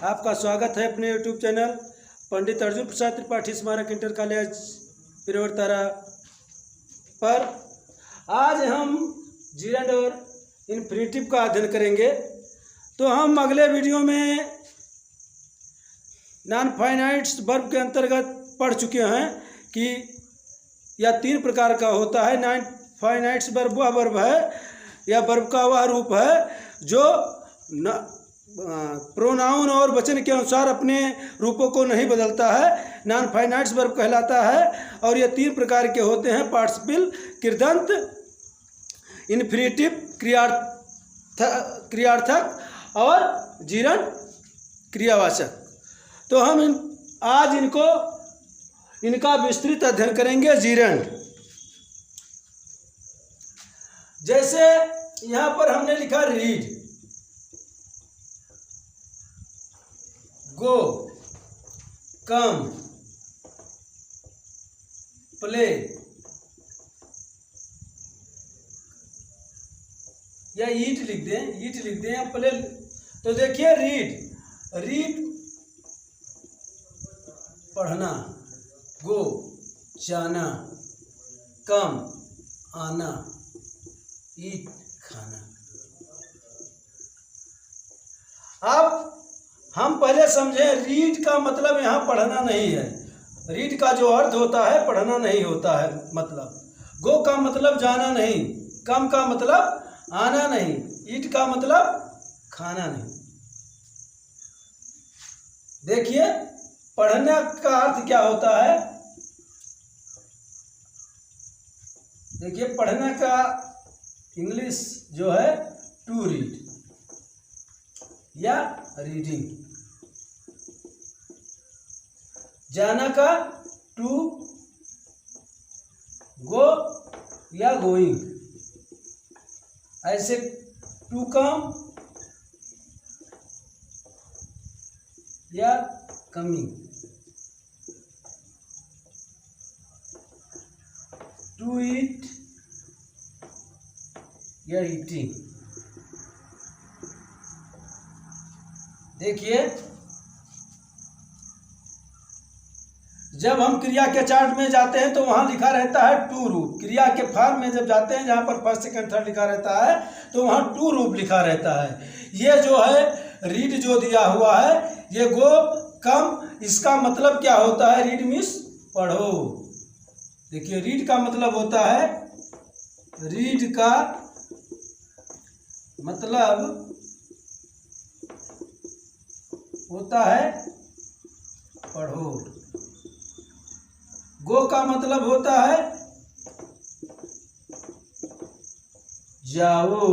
आपका स्वागत है अपने यूट्यूब चैनल पंडित अर्जुन प्रसाद त्रिपाठी स्मारक इंटर कॉलेज पिरवरतारा पर। आज हम जीरेंड और इन्फिनिटिव का अध्ययन करेंगे। तो हम अगले वीडियो में नॉन फाइनाइट्स वर्ब के अंतर्गत पढ़ चुके हैं कि यह तीन प्रकार का होता है। नॉन फाइनाइट्स वर्ब वह वर्ब है या वर्ब का वह रूप है जो प्रोनाउन और वचन के अनुसार अपने रूपों को नहीं बदलता है, नॉन फाइनाइट्स वर्ब कहलाता है। और ये तीन प्रकार के होते हैं: पार्टिसिपल, कृदंत, इन्फिनिटिव क्रियार्थक और जीरंड क्रियावाचक। तो हम आज इनका विस्तृत अध्ययन करेंगे। जीरंड, जैसे यहाँ पर हमने लिखा रीड, गो, कम, प्ले, या ईट लिख दें या प्ले। तो देखिए रीड पढ़ना, गो जाना, कम आना, ईट खाना। अब हम पहले समझे रीड का मतलब यहाँ पढ़ना नहीं है। रीड का जो अर्थ होता है पढ़ना नहीं होता है मतलब। गो का मतलब जाना नहीं, कम का मतलब आना नहीं, ईट का मतलब खाना नहीं। देखिए पढ़ने का अर्थ क्या होता है। देखिए पढ़ने का इंग्लिश जो है टू रीड या रीडिंग। जाना का टू गो या गोइंग। ऐसे टू कम या कमिंग, टू ईट या ईटिंग। देखिए जब हम क्रिया के चार्ट में जाते हैं तो वहां लिखा रहता है टू रूप। क्रिया के फॉर्म में जब जाते हैं जहां पर फर्स्ट सेकंड थर्ड लिखा रहता है तो वहां टू रूप लिखा रहता है। ये जो है रीड जो दिया हुआ है, ये गो कम, इसका मतलब क्या होता है? रीड मीन्स पढ़ो। देखिए रीड का मतलब होता है, रीड का मतलब होता है पढ़ो। गो का मतलब होता है जाओ।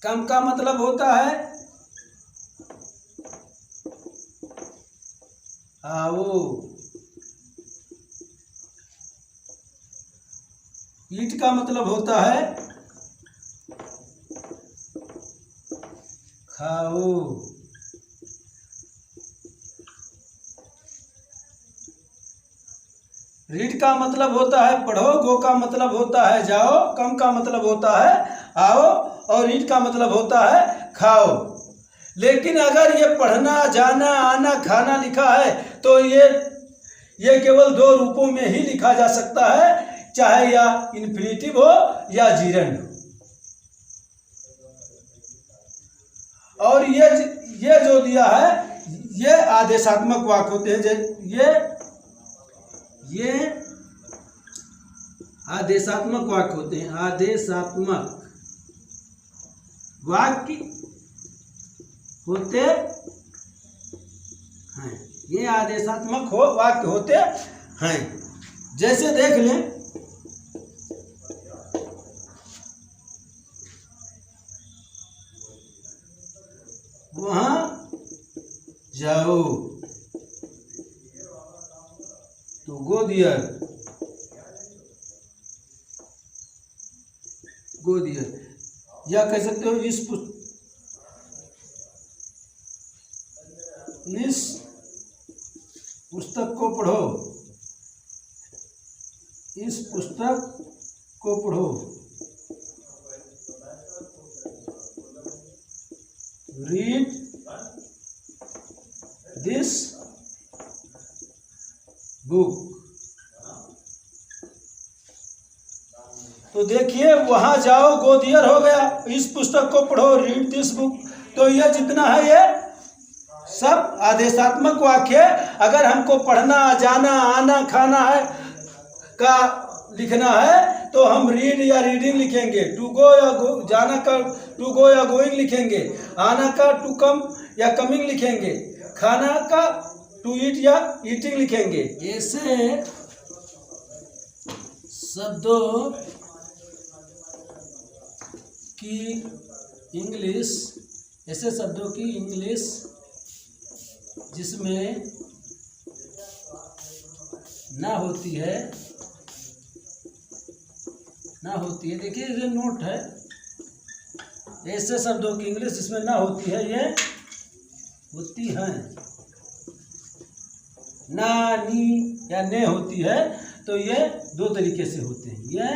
कम का मतलब होता है आओ। ईट का मतलब होता है खाओ। रीड का मतलब होता है पढ़ो, गो का मतलब होता है जाओ, कम का मतलब होता है आओ और ईट का मतलब होता है खाओ। लेकिन अगर ये पढ़ना, जाना, आना, खाना लिखा है तो ये केवल दो रूपों में ही लिखा जा सकता है, चाहे या इन्फिनिटिव हो या जीरंड हो। और ये जो दिया है ये आदेशात्मक वाक्य होते हैं। ये आदेशात्मक वाक्य होते हैं। आदेशात्मक वाक्य होते हैं। ये आदेशात्मक वाक्य होते हैं। जैसे देख लें, वहां जाओ तो गो दियर, या कह सकते हो इस पुस्तक को पढ़ो, इस पुस्तक को पढ़ो। Read this book. तो देखिए वहां जाओ, गो दियर हो गया, इस पुस्तक को पढ़ो, रीड दिस बुक। तो ये जितना है ये सब आदेशात्मक वाक्य। अगर हमको पढ़ना, जाना, आना, खाना है का लिखना है तो हम रीड या रीडिंग लिखेंगे। टू गो या जाना का टू गो या गोइंग लिखेंगे। आना का टू कम या कमिंग लिखेंगे। खाना का टू ईट या ईटिंग लिखेंगे। ऐसे शब्दों की इंग्लिश, ऐसे शब्दों की इंग्लिश जिसमें ना होती है, देखिए ये नोट है। ऐसे शब्दों की इंग्लिश जिसमें ना होती है, ये होती है। ना, नी या ने होती है तो ये दो तरीके से होते हैं। ये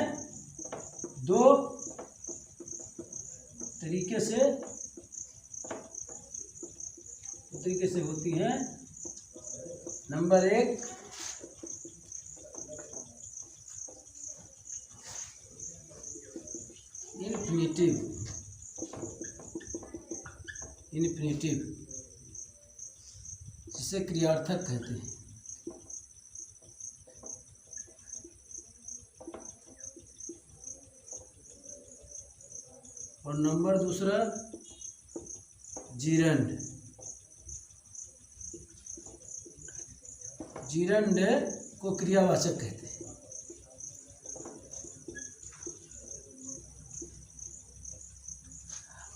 दो तरीके से होती है। नंबर 1, इन्फिनिटिव, जिसे क्रियार्थक कहते हैं। और नंबर 2 जीरंड। जीरंड को क्रियावाचक कहते हैं।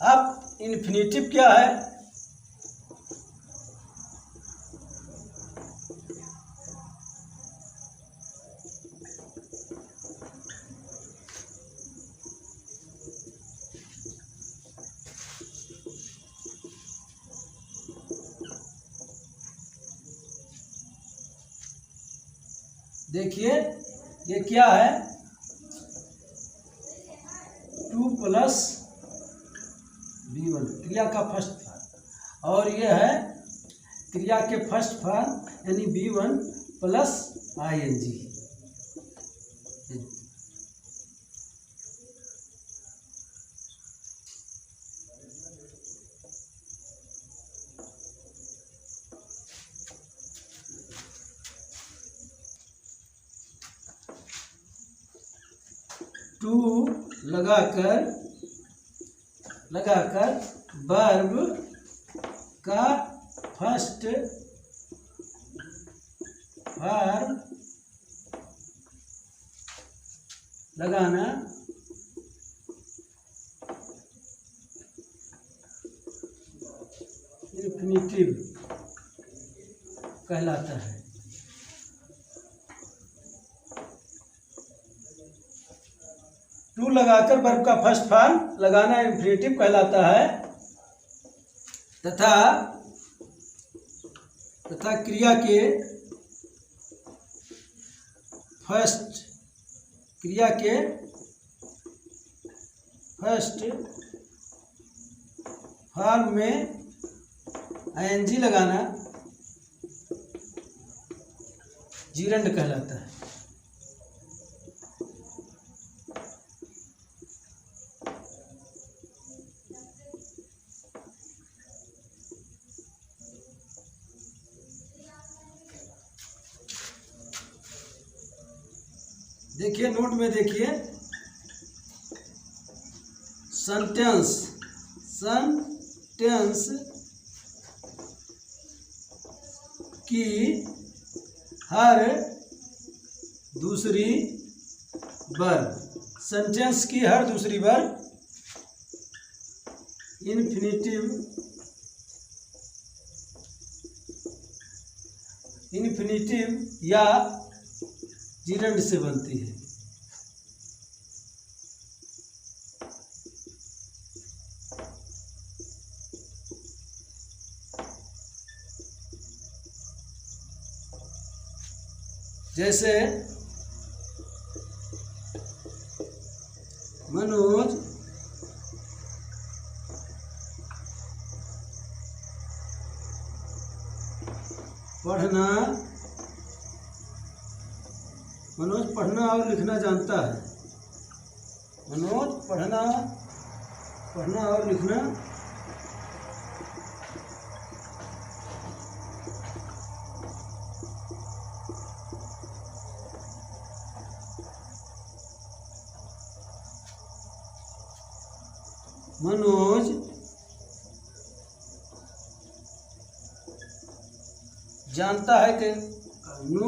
अब इन्फिनिटिव क्या है? देखिए ये क्या है? 2 + B1 क्रिया का फर्स्ट फॉर्म, और ये है क्रिया के फर्स्ट फॉर्म यानी B1 + ING। टू लगाकर वर्ब का फर्स्ट फॉर्म लगाना इन्फिनिटिव कहलाता है। टू लगाकर वर्ब का फर्स्ट फॉर्म लगाना इन्फिनिटिव कहलाता है। तथा क्रिया के फर्स्ट फॉर्म में ING लगाना जीरंड कहलाता है। देखिए नोट में देखिए, सेंटेंस की हर दूसरी वर्ब इन्फिनिटिव या जीरंड से बनती है। जैसे मनोज पढ़ना, मनोज पढ़ना और लिखना जानता है। मनोज पढ़ना और लिखना मनोज जानता है कि नो,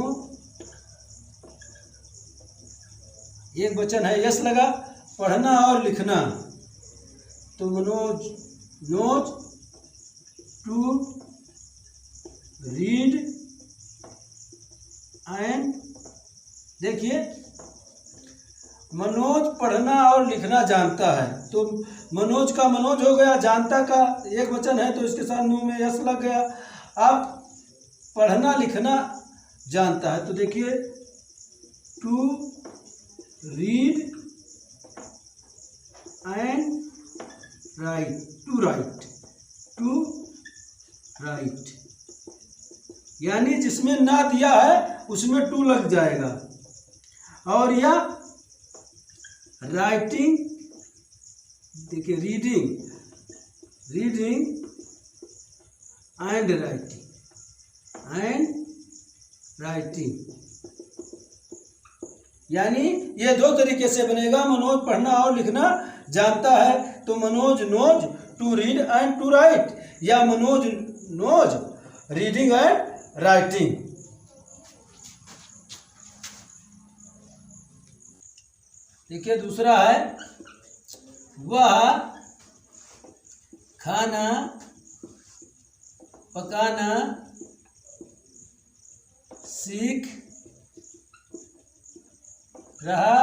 एक वचन है, यस लगा, पढ़ना और लिखना, तो Manoj knows to read and, देखिए मनोज पढ़ना और लिखना जानता है, तो मनोज का मनोज हो गया, जानता का एक वचन है तो इसके साथ नो में यस लग गया। अब पढ़ना लिखना जानता है, तो देखिए to read and write, to write, यानी जिसमें ना दिया है उसमें टू लग जाएगा। और यह राइटिंग, देखिए रीडिंग एंड राइटिंग, यानी ये दो तरीके से बनेगा। मनोज पढ़ना और लिखना जानता है, तो Manoj knows to read and to write, या Manoj knows reading and writing. देखिए दूसरा है, वह खाना पकाना सीख रहा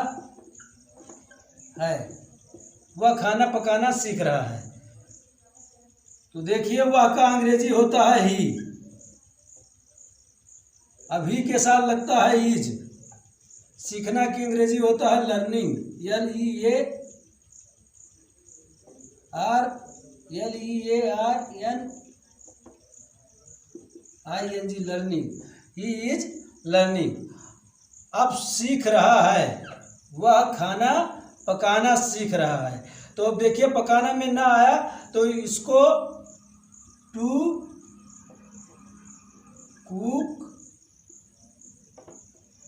है। वह खाना पकाना सीख रहा है, तो देखिए वह का अंग्रेजी होता है ही, अभी के साथ लगता है इज, सीखना की अंग्रेजी होता है learning, LEARNING, learning, he is learning. अब सीख रहा है, वह खाना पकाना सीख रहा है, तो अब देखिए पकाना में ना आया तो इसको to cook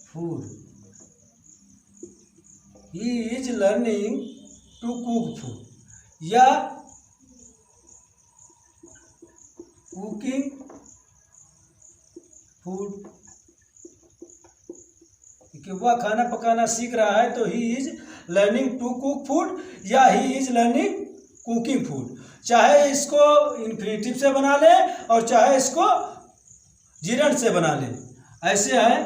food, he is learning to cook food, या कुकिंग फूड, क्योंकि वह खाना पकाना सीख रहा है, तो he is learning to cook food, या he is learning cooking food. चाहे इसको इन्फिनेटिव से बना ले और चाहे इसको जिरंड से बना ले। ऐसे है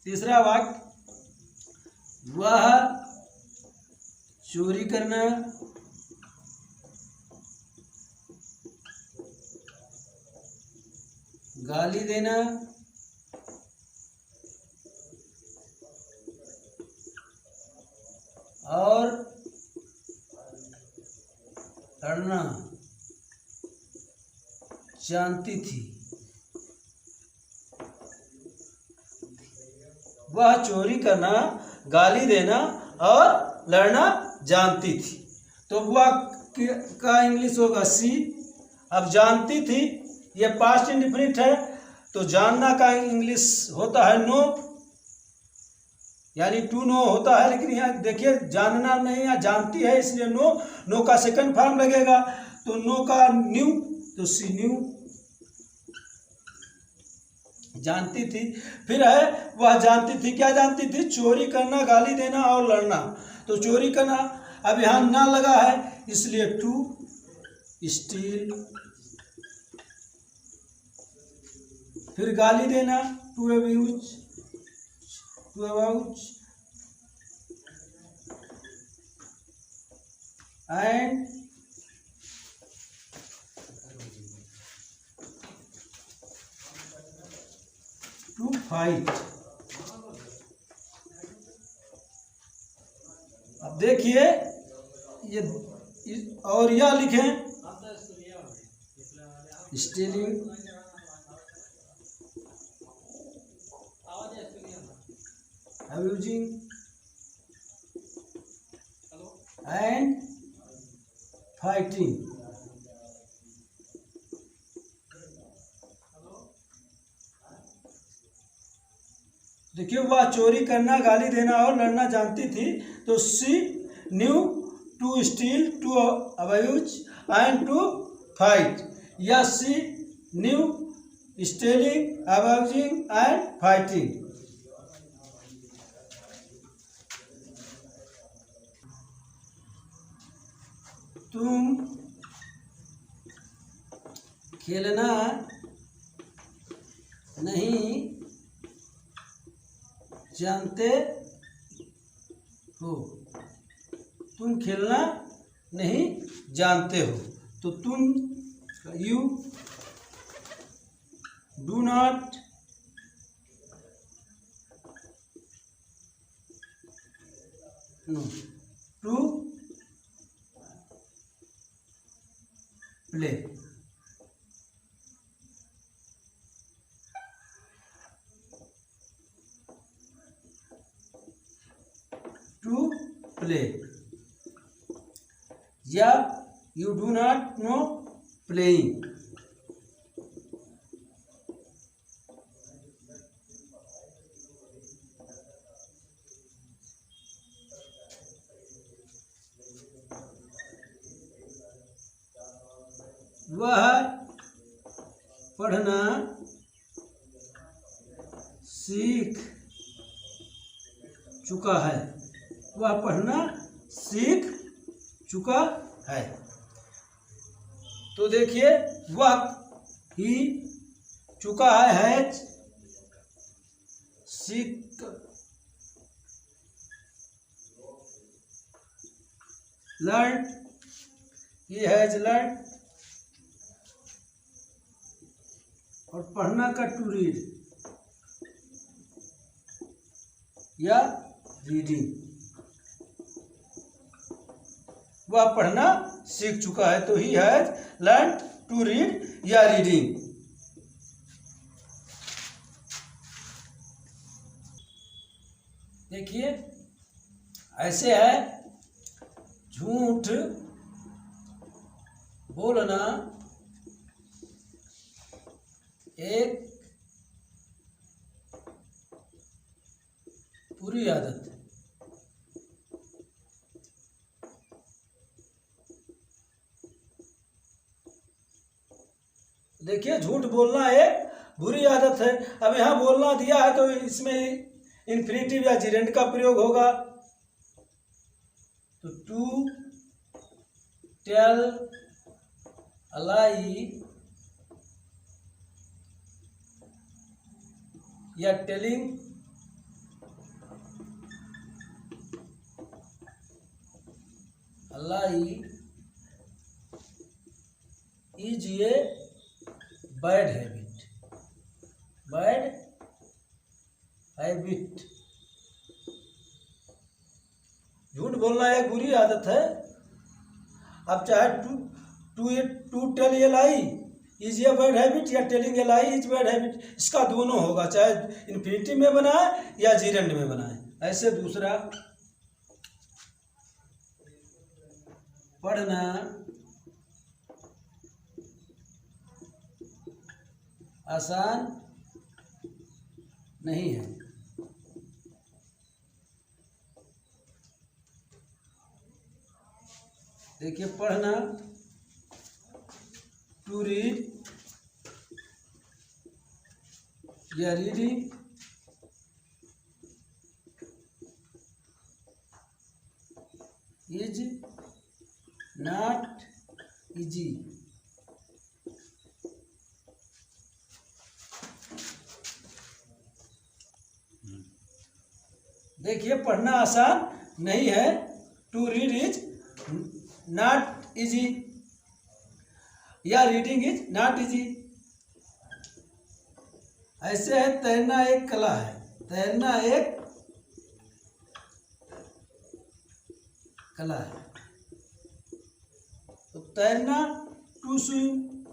तीसरा वाक्य, वह चोरी करना गाली देना और लड़ना जानती थी। वह चोरी करना, गाली देना और लड़ना जानती थी, तो वह का इंग्लिश होगा सी। अब जानती थी, ये पास्ट इंडिफिनिट है, तो जानना का इंग्लिश होता है नो, यानी टू नो होता है, लेकिन यहाँ देखिए जानना नहीं, यहाँ जानती है इसलिए नो का सेकंड फॉर्म लगेगा, तो नो का न्यू, तो सी न्यू, जानती थी। फिर है वह जानती थी, क्या जानती थी? चोरी करना, गाली देना और लड़ना, तो चोरी करना अब यहाँ ना लगा है इसलिए टू स्टील, फिर गाली देना to abuse and to fight. अब देखिए ये और यह लिखें स्टीलिंग अब्यूजिंग एंड फाइटिंग। देखिए, वह चोरी करना, गाली देना और लड़ना जानती थी, तो she knew to steal, to abuse and to fight. या she knew stealing, abusing and fighting. तुम खेलना नहीं जानते हो, तुम खेलना नहीं जानते हो, तो तुम you do not know to play. To play या you do not know playing. वह पढ़ना सीख चुका है, वह पढ़ना सीख चुका है। तो देखिए, वह ही चुका है सीख, लर्न, ही हैज लर्न, और पढ़ना का टू रीड या रीडिंग। वह पढ़ना सीख चुका है, तो he has learn to read या रीडिंग। देखिए, ऐसे है झूठ बोलना एक बुरी आदत है। देखिए, झूठ बोलना एक बुरी आदत है। अब यहाँ बोलना दिया है तो इसमें इन्फिनिटिव या जिरेंड का प्रयोग होगा। तो टू टेल अ लाई या telling a lie is a bad habit, bad habit. झूठ बोलना एक बुरी आदत है। अब चाहे to tell a lie is a bad habit या telling a lie is bad habit, इसका दोनों होगा, चाहे इन्फिनिटिव में बनाए या जीरेंड में बनाए। ऐसे दूसरा, पढ़ना आसान नहीं है। देखिए, पढ़ना टू रीड या रीडिंग इज नॉट इजी। देखिए, पढ़ना आसान नहीं है, to read is not easy या रीडिंग इज नॉट इजी। ऐसे है, तैरना एक कला है, तैरना एक कला है। तो तैरना टू स्विम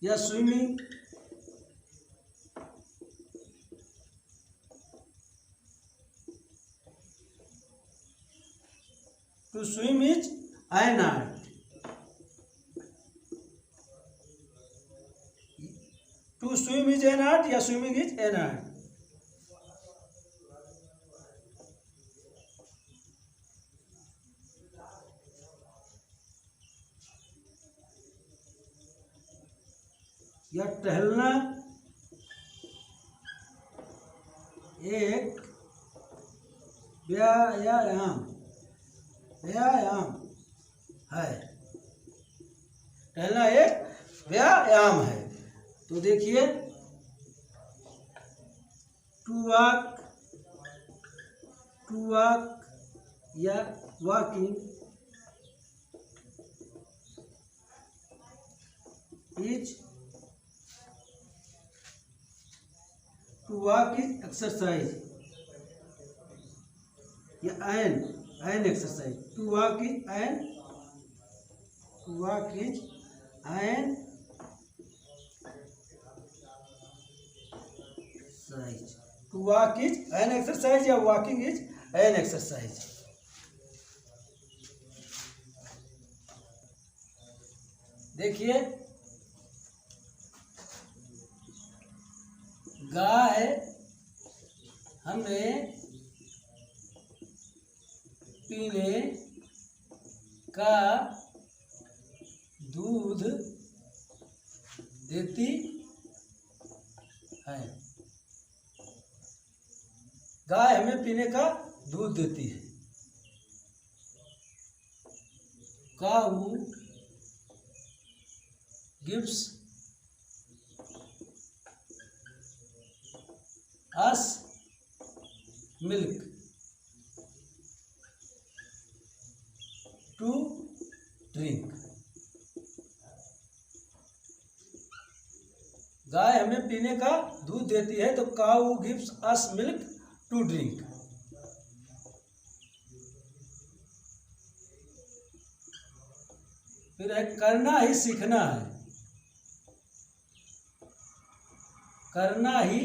या swimming to swim is an art. To swim is an art या स्विमिंग इज एन आर्ट। या टहलना एक व्यायाम है। टहलना एक व्यायाम है। तो देखिए टू वॉक या walking is to walk is exercise या an exercise. To walk is an exercise. To walk is an exercise या वॉकिंग इज एन एक्सरसाइज। देखिए गाय हमें पीने का दूध देती है। गाय हमें पीने का दूध देती है। Cow gives us milk to drink. गाय हमें पीने का दूध देती है तो cow gives us milk to drink. फिर है करना ही सीखना है। करना ही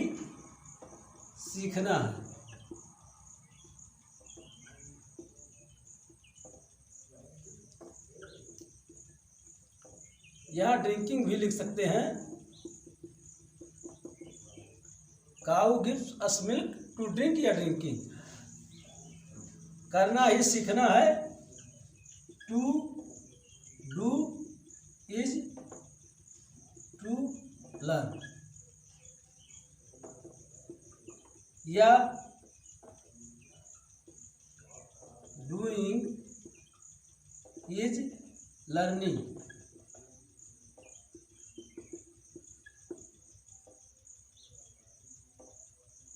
सीखना है। यहाँ ड्रिंकिंग भी लिख सकते हैं। Cow gives us milk to drink या ड्रिंकिंग। करना ही सीखना है। To do is to learn या डूइंग इज लर्निंग।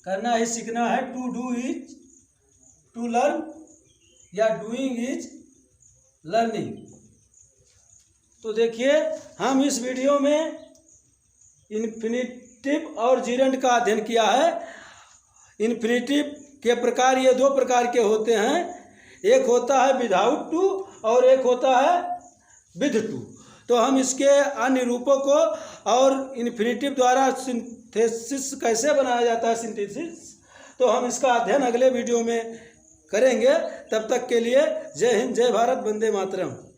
करना ही सीखना है। To do is to learn या डूइंग इज लर्निंग। तो देखिए हम इस वीडियो में इन्फिनिटिव और जीरेंड का अध्ययन किया है। इन्फिनिटिव के प्रकार ये दो प्रकार के होते हैं। एक होता है विदाउट टू और एक होता है विद टू। तो हम इसके अन्य रूपों को और इन्फिनिटिव द्वारा सिंथेसिस कैसे बनाया जाता है सिंथेसिस, तो हम इसका अध्ययन अगले वीडियो में करेंगे। तब तक के लिए जय हिंद, जय भारत, वंदे मातरम।